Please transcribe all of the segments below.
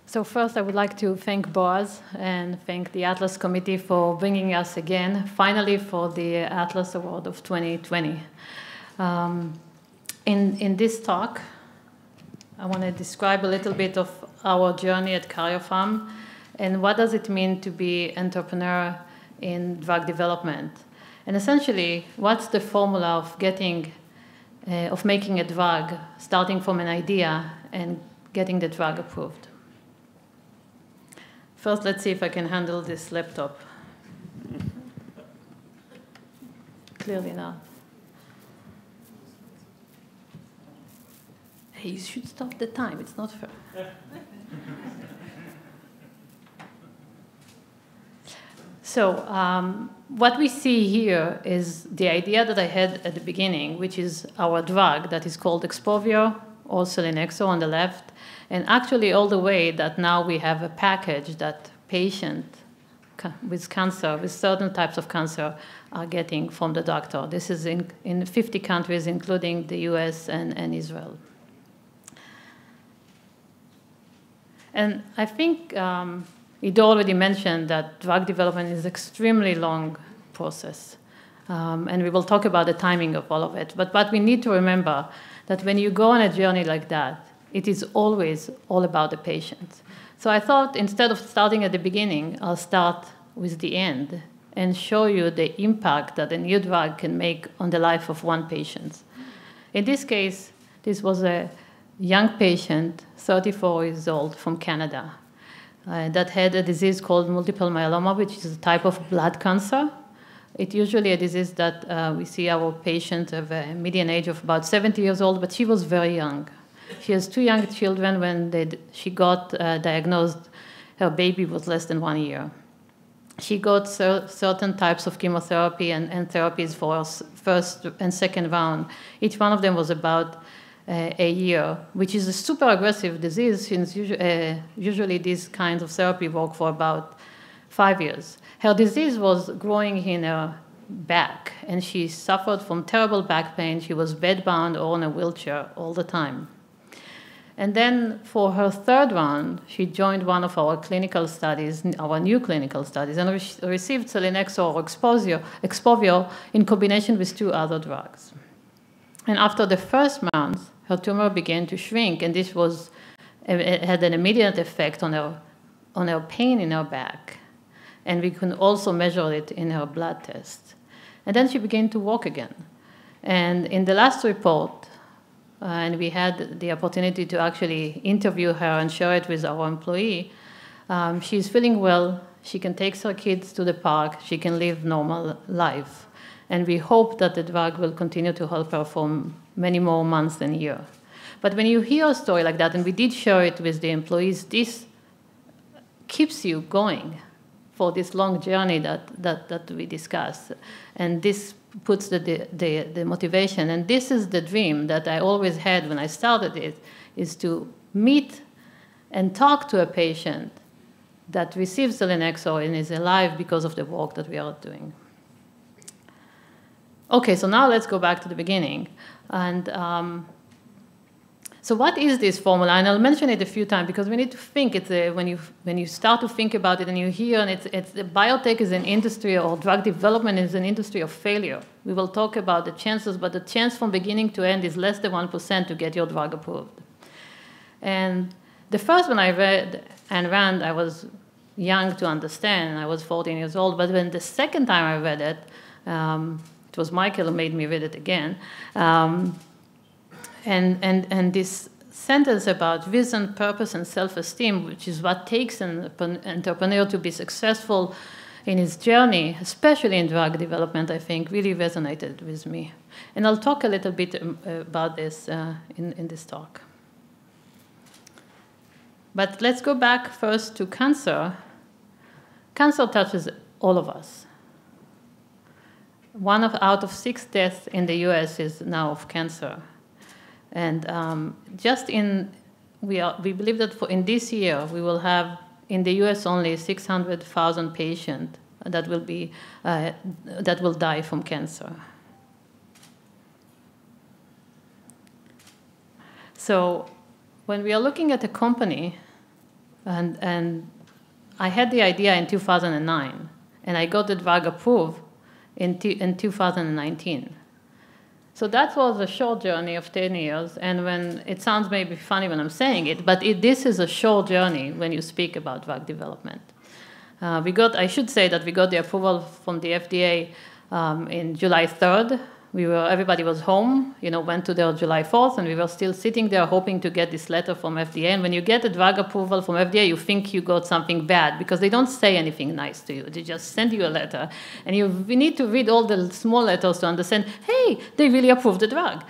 So first, I would like to thank Boaz and thank the Atlas Committee for bringing us again, finally, for the Atlas Award of 2020. In this talk, I want to describe a little bit of our journey at Cariopharm and what does it mean to be entrepreneur in drug development. And essentially, what's the formula of making a drug, starting from an idea and getting the drug approved. First, let's see if I can handle this laptop. Clearly not. Hey, you should stop the time. It's not fair. So what we see here is the idea that I had at the beginning, which is our drug that is called Expovio or selinexor on the left, and actually all the way that now we have a package that patients with cancer, with certain types of cancer, are getting from the doctor. This is in 50 countries, including the US and Israel. And I think Ido already mentioned that drug development is an extremely long process. And we will talk about the timing of all of it. But we need to remember that when you go on a journey like that, it is always all about the patient. So I thought instead of starting at the beginning, I'll start with the end and show you the impact that a new drug can make on the life of one patient. In this case, this was a young patient, 34 years old, from Canada, that had a disease called multiple myeloma, which is a type of blood cancer. It's usually a disease that we see our patients have a median age of about 70 years old, but she was very young. She has 2 young children. When she got diagnosed, her baby was less than 1 year. She got certain types of chemotherapy and therapies for her first and second round. Each one of them was about a year, which is a super aggressive disease, since usually these kinds of therapy work for about 5 years. Her disease was growing in her back, and she suffered from terrible back pain. She was bedbound or in a wheelchair all the time. And then for her third round, she joined one of our clinical studies, our new clinical studies, and received selinexor or Expovio in combination with 2 other drugs. And after the first month, her tumor began to shrink, and this had an immediate effect on her pain in her back. And we can also measure it in her blood test. And then she began to walk again. And in the last report, and we had the opportunity to actually interview her and share it with our employee, she's feeling well. She can take her kids to the park. She can live normal life. And we hope that the drug will continue to help her for many more months than years. But when you hear a story like that, and we did share it with the employees, this keeps you going for this long journey that we discussed. And this puts the motivation. And this is the dream that I always had when I started it, is to meet and talk to a patient that receives selinexor and is alive because of the work that we are doing. Okay, so now let's go back to the beginning. And so what is this formula? And I'll mention it a few times because we need to think. It's when you start to think about it and you hear, and it's biotech is an industry, or drug development is an industry of failure. We will talk about the chances, but the chance from beginning to end is less than 1% to get your drug approved. And the first one I read and ran, I was young to understand. I was 14 years old. But when the second time I read it, it was Michael who made me read it again. And this sentence about vision, purpose, and self-esteem, which is what takes an entrepreneur to be successful in his journey, especially in drug development, I think, really resonated with me. And I'll talk a little bit about this in this talk. But let's go back first to cancer. Cancer touches all of us. 1 out of 6 deaths in the US is now of cancer. And we believe that in this year, we will have, in the US only, 600,000 patients that will die from cancer. So when we are looking at a company And I had the idea in 2009, and I got the drug approved in 2019. So that was a short journey of 10 years, and when it sounds maybe funny when I'm saying it, but this is a short journey when you speak about drug development. I should say that we got the approval from the FDA in July 3rd. Everybody was home, went to their July 4th, and we were still sitting there hoping to get this letter from FDA. And when you get a drug approval from FDA, you think you got something bad because they don't say anything nice to you. They just send you a letter. And we need to read all the small letters to understand, hey, they really approved the drug.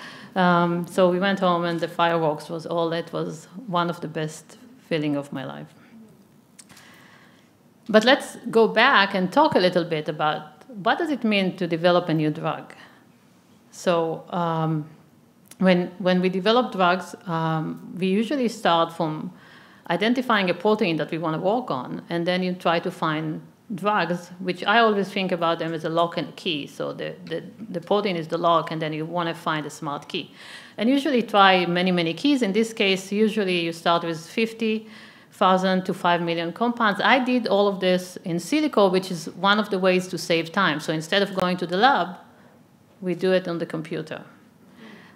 So we went home, and the fireworks was all. It was one of the best feelings of my life. But let's go back and talk a little bit about what does it mean to develop a new drug. So when we develop drugs, we usually start from identifying a protein that we want to work on, and then you try to find drugs, which I always think about them as a lock and key. So the protein is the lock, and then you want to find a smart key. And usually try many, many keys. In this case, usually you start with 50,000 to 5 million compounds. I did all of this in silico, which is one of the ways to save time. So instead of going to the lab, we do it on the computer.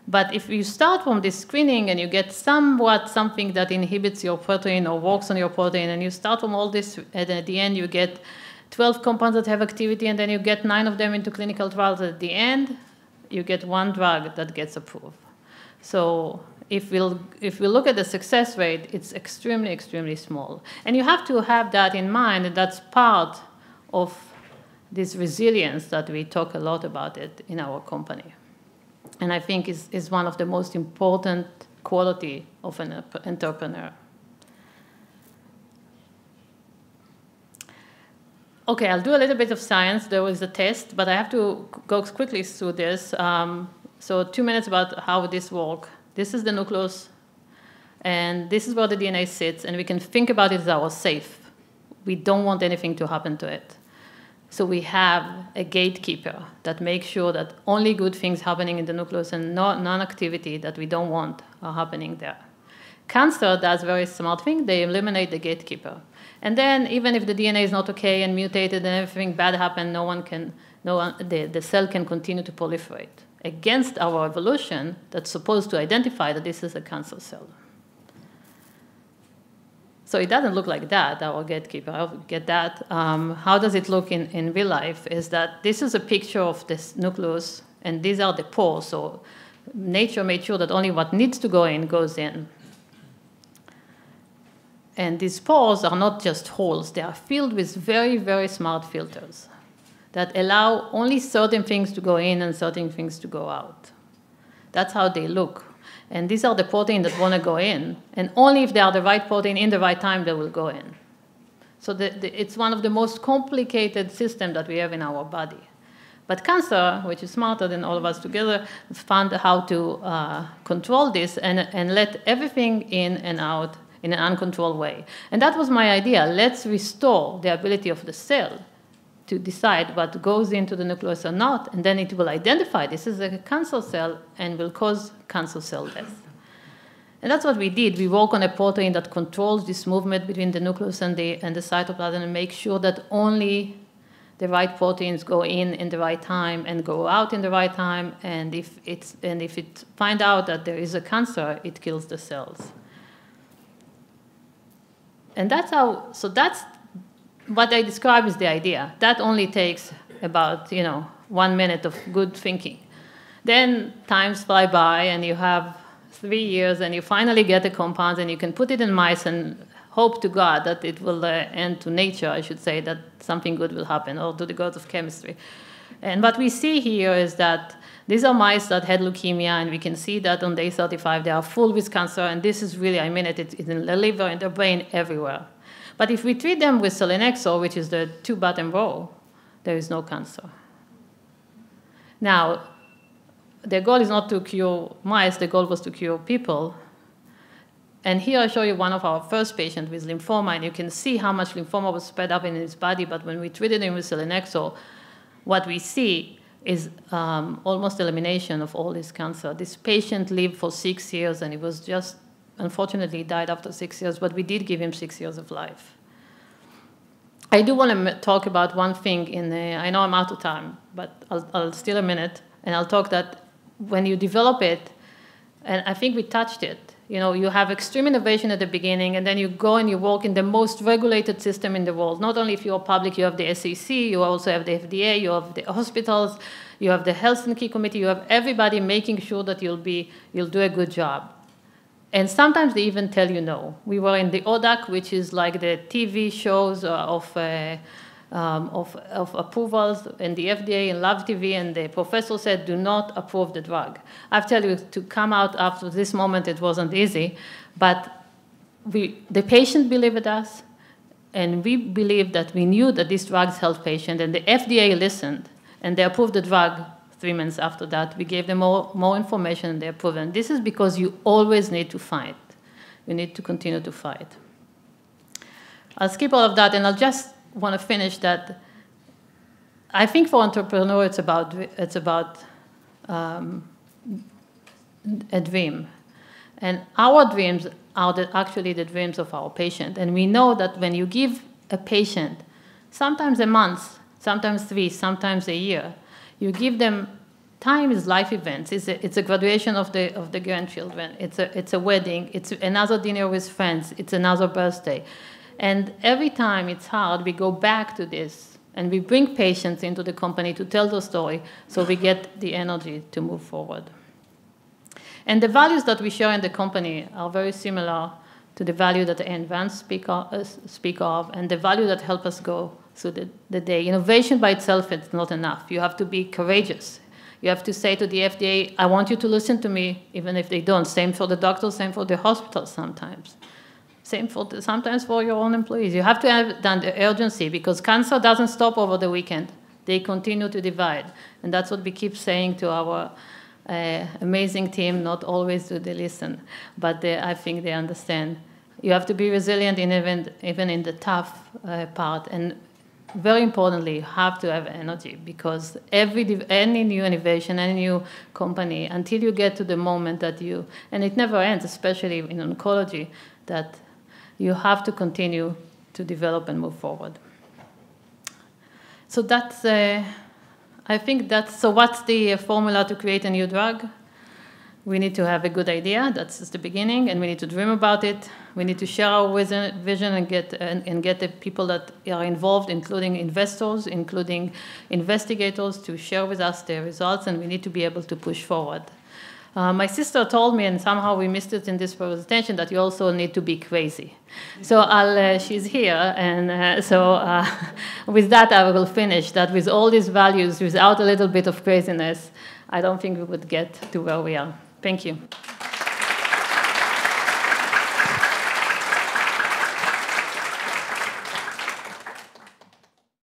But if you start from this screening and you get somewhat something that inhibits your protein or works on your protein, and you start from all this, and at the end you get 12 compounds that have activity, and then you get 9 of them into clinical trials, at the end you get one drug that gets approved. So if we look at the success rate, it's extremely, extremely small. And you have to have that in mind, and that's part of this resilience that we talk a lot about it in our company. And I think is one of the most important quality of an entrepreneur. Okay, I'll do a little bit of science. There was a test, but I have to go quickly through this. So 2 minutes about how this works. This is the nucleus, and this is where the DNA sits, and we can think about it as our safe. We don't want anything to happen to it. So we have a gatekeeper that makes sure that only good things happening in the nucleus and non-activity that we don't want are happening there. Cancer does a very smart thing. They eliminate the gatekeeper. And then even if the DNA is not okay and mutated and everything bad happened, the cell can continue to proliferate against our evolution that's supposed to identify that this is a cancer cell. So it doesn't look like that, our gatekeeper. I'll get that. How does it look in real life is that this is a picture of this nucleus, and these are the pores. So nature made sure that only what needs to go in goes in. And these pores are not just holes. They are filled with very, very smart filters that allow only certain things to go in and certain things to go out. That's how they look. And these are the proteins that want to go in. And only if they are the right protein in the right time, they will go in. So it's one of the most complicated systems that we have in our body. But cancer, which is smarter than all of us together, found how to control this and let everything in and out in an uncontrolled way. And that was my idea. Let's restore the ability of the cell to decide what goes into the nucleus or not, and then it will identify this is a cancer cell and will cause cancer cell death. And that's what we did. We work on a protein that controls this movement between the nucleus and the cytoplasm and make sure that only the right proteins go in the right time and go out in the right time. And if it find out that there is a cancer, it kills the cells. And that's what I describe is the idea. That only takes about 1 minute of good thinking. Then times fly by, and you have 3 years, and you finally get a compound, and you can put it in mice and hope to God that it will end to nature, I should say, that something good will happen, or to the gods of chemistry. And what we see here is that these are mice that had leukemia, and we can see that on day 35 they are full with cancer, and this is really, it's in the liver, in the brain, everywhere. But if we treat them with selinexor, which is the 2 bottom row, there is no cancer. Now, the goal is not to cure mice, the goal was to cure people. And here I show you one of our first patients with lymphoma, and you can see how much lymphoma was spread up in his body, but when we treated him with selinexor, what we see is almost elimination of all this cancer. This patient lived for 6 years, and he was just unfortunately died after 6 years, but we did give him 6 years of life. I do want to talk about one thing I know I'm out of time, but I'll steal a minute, and I'll talk that when you develop it, and I think we touched it, you have extreme innovation at the beginning, and then you go and you work in the most regulated system in the world. Not only if you're public, you have the SEC, you also have the FDA, you have the hospitals, you have the Helsinki Committee, you have everybody making sure that you'll do a good job. And sometimes they even tell you no. We were in the ODAC, which is like the TV shows of approvals, and the FDA and Love TV, and the professor said, do not approve the drug. I tell you, to come out after this moment, it wasn't easy, but the patient believed us, and we believed that we knew that these drugs help patients, and the FDA listened, and they approved the drug 3 months after that. We gave them more information, and they approved it. And this is because you always need to fight. You need to continue to fight. I'll skip all of that, and I'll just want to finish that. I think for entrepreneurs, it's about a dream. And our dreams are actually the dreams of our patient. And we know that when you give a patient, sometimes a month, sometimes 3, sometimes a year, you give them time is life events. It's a graduation of the grandchildren. It's a wedding. It's another dinner with friends. It's another birthday. And every time it's hard, we go back to this, and we bring patients into the company to tell the story, so we get the energy to move forward. And the values that we share in the company are very similar to the value that Anne Vance speak of, and the value that help us go through the day. Innovation by itself is not enough. You have to be courageous. You have to say to the FDA, I want you to listen to me, even if they don't. Same for the doctors, same for the hospitals sometimes. Same sometimes for your own employees. You have to have the urgency, because cancer doesn't stop over the weekend. They continue to divide. And that's what we keep saying to our amazing team. Not always do they listen, but I think they understand. You have to be resilient even in the tough part. And very importantly, you have to have energy, because any new innovation, any new company, until you get to the moment that and it never ends, especially in oncology, that you have to continue to develop and move forward. So that's, I think so what's the formula to create a new drug? We need to have a good idea, that's just the beginning, and we need to dream about it. We need to share our vision and get the people that are involved, including investors, including investigators, to share with us their results, and we need to be able to push forward. My sister told me, and somehow we missed it in this presentation, that you also need to be crazy. So she's here, and with that I will finish, that with all these values, without a little bit of craziness, I don't think we would get to where we are. Thank you.